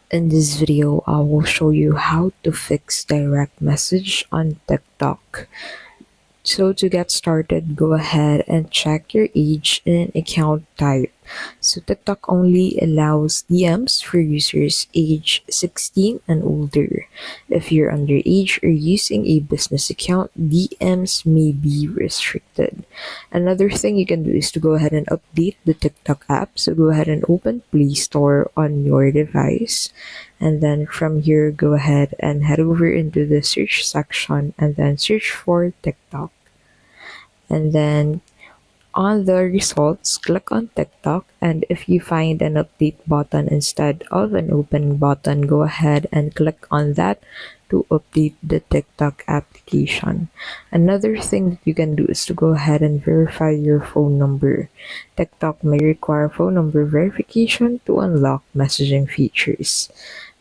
In this video, I will show you how to fix direct message on TikTok. So to get started, go ahead and check your age and account type. So TikTok only allows DMs for users age 16 and older. If you're underage or using a business account, DMs may be restricted. Another thing you can do is to go ahead and update the TikTok app. So go ahead and open Play Store on your device. And then from here, go ahead and head over into the search section and then search for TikTok. And then on the results, click on TikTok, and if you find an update button instead of an open button, go ahead and click on that to update the TikTok application. Another thing that you can do is to go ahead and verify your phone number. TikTok may require phone number verification to unlock messaging features.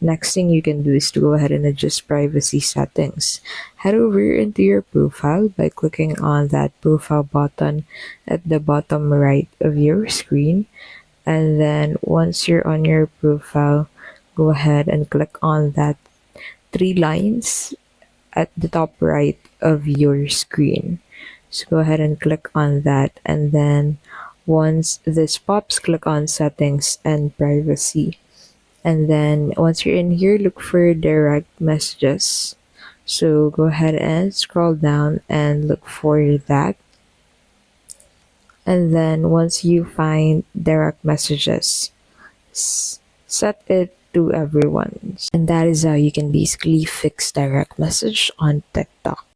Next thing you can do is to go ahead and adjust privacy settings. Head over into your profile by clicking on that profile button at the bottom right of your screen. And then once you're on your profile, go ahead and click on that three lines at the top right of your screen. So go ahead and click on that. And then once this pops, click on settings and privacy. And then once you're in here, look for direct messages. So go ahead and scroll down and look for that. And then once you find direct messages, set it to everyone. And that is how you can basically fix direct message on TikTok.